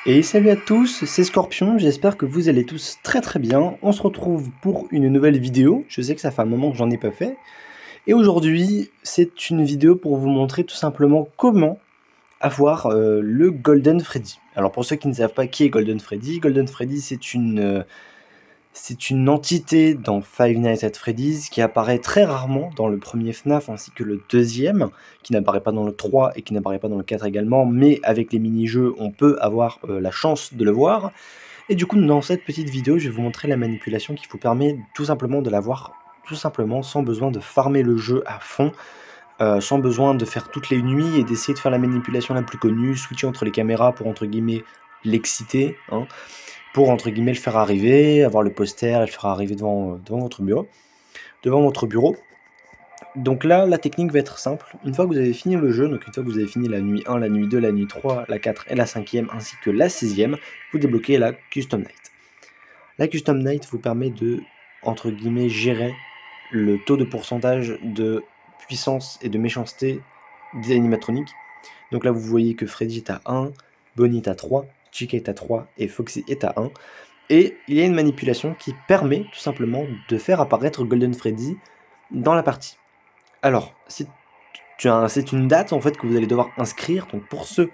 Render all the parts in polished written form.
Et salut à tous, c'est Scorpion, j'espère que vous allez tous très très bien. On se retrouve pour une nouvelle vidéo, je sais que ça fait un moment que j'en ai pas fait. Et aujourd'hui, c'est une vidéo pour vous montrer tout simplement comment avoir le Golden Freddy. Alors pour ceux qui ne savent pas qui est Golden Freddy c'est une entité dans Five Nights at Freddy's qui apparaît très rarement dans le premier FNAF ainsi que le deuxième, qui n'apparaît pas dans le 3 et qui n'apparaît pas dans le 4 également, mais avec les mini-jeux on peut avoir la chance de le voir. Et du coup dans cette petite vidéo je vais vous montrer la manipulation qui vous permet tout simplement de l'avoir tout simplement sans besoin de farmer le jeu à fond, sans besoin de faire toutes les nuits et d'essayer de faire la manipulation la plus connue, switcher entre les caméras pour entre guillemets l'exciter, hein, pour entre guillemets le faire arriver, avoir le poster et le faire arriver devant votre bureau. Donc là, la technique va être simple. Une fois que vous avez fini le jeu, donc une fois que vous avez fini la nuit 1, la nuit 2, la nuit 3, la 4 et la 5e, ainsi que la 6e, vous débloquez la Custom Night. La Custom Night vous permet de, entre guillemets, gérer le taux de pourcentage de puissance et de méchanceté des animatroniques. Donc là, vous voyez que Freddy est à 1, Bonnie est à 3, Chica est à 3 et Foxy est à 1. Et il y a une manipulation qui permet tout simplement de faire apparaître Golden Freddy dans la partie. Alors, c'est une date en fait que vous allez devoir inscrire. Donc pour ceux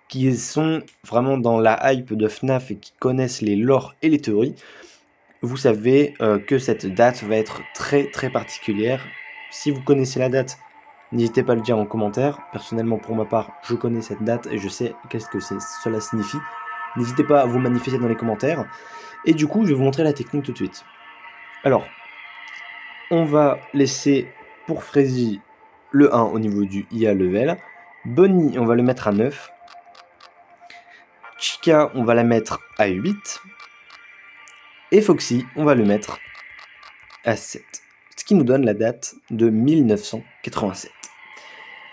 qui sont vraiment dans la hype de FNAF et qui connaissent les lores et les théories, vous savez que cette date va être très très particulière. Si vous connaissez la date, n'hésitez pas à le dire en commentaire. Personnellement, pour ma part, je connais cette date et je sais qu'est-ce que cela signifie. N'hésitez pas à vous manifester dans les commentaires. Et du coup, je vais vous montrer la technique tout de suite. Alors, on va laisser pour Freddy le 1 au niveau du IA level. Bonnie, on va le mettre à 9. Chica, on va la mettre à 8. Et Foxy, on va le mettre à 7. Ce qui nous donne la date de 1987.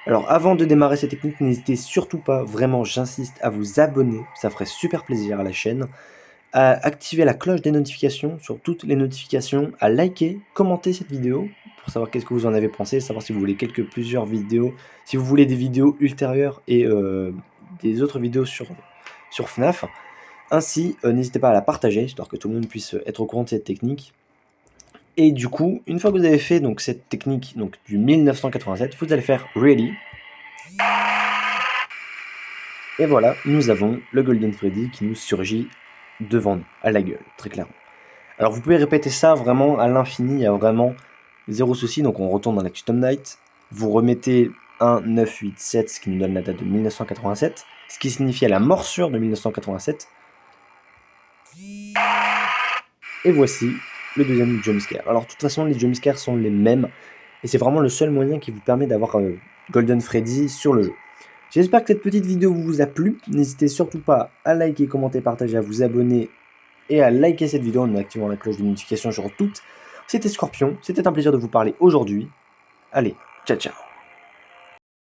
Alors avant de démarrer cette technique, n'hésitez surtout pas, vraiment j'insiste, à vous abonner, ça ferait super plaisir à la chaîne, à activer la cloche des notifications sur toutes les notifications, à liker, commenter cette vidéo pour savoir qu'est-ce que vous en avez pensé, savoir si vous voulez plusieurs vidéos, si vous voulez des vidéos ultérieures et des autres vidéos sur FNAF. Ainsi, n'hésitez pas à la partager, histoire que tout le monde puisse être au courant de cette technique. Et du coup, une fois que vous avez fait donc, cette technique donc, du 1987, vous allez faire Ready. Et voilà, nous avons le Golden Freddy qui nous surgit devant nous, à la gueule, très clairement. Alors vous pouvez répéter ça vraiment à l'infini, il y a vraiment zéro souci. Donc on retourne dans la Custom Night, vous remettez 1, 9, 8, 7, ce qui nous donne la date de 1987, ce qui signifie la morsure de 1987. Et voici le deuxième jumpscare. Alors de toute façon les jumpscares sont les mêmes, et c'est vraiment le seul moyen qui vous permet d'avoir Golden Freddy sur le jeu. J'espère que cette petite vidéo vous a plu, n'hésitez surtout pas à liker, commenter, partager, à vous abonner et à liker cette vidéo en activant la cloche de notification sur toutes. C'était Scorpion, c'était un plaisir de vous parler aujourd'hui. Allez, ciao ciao.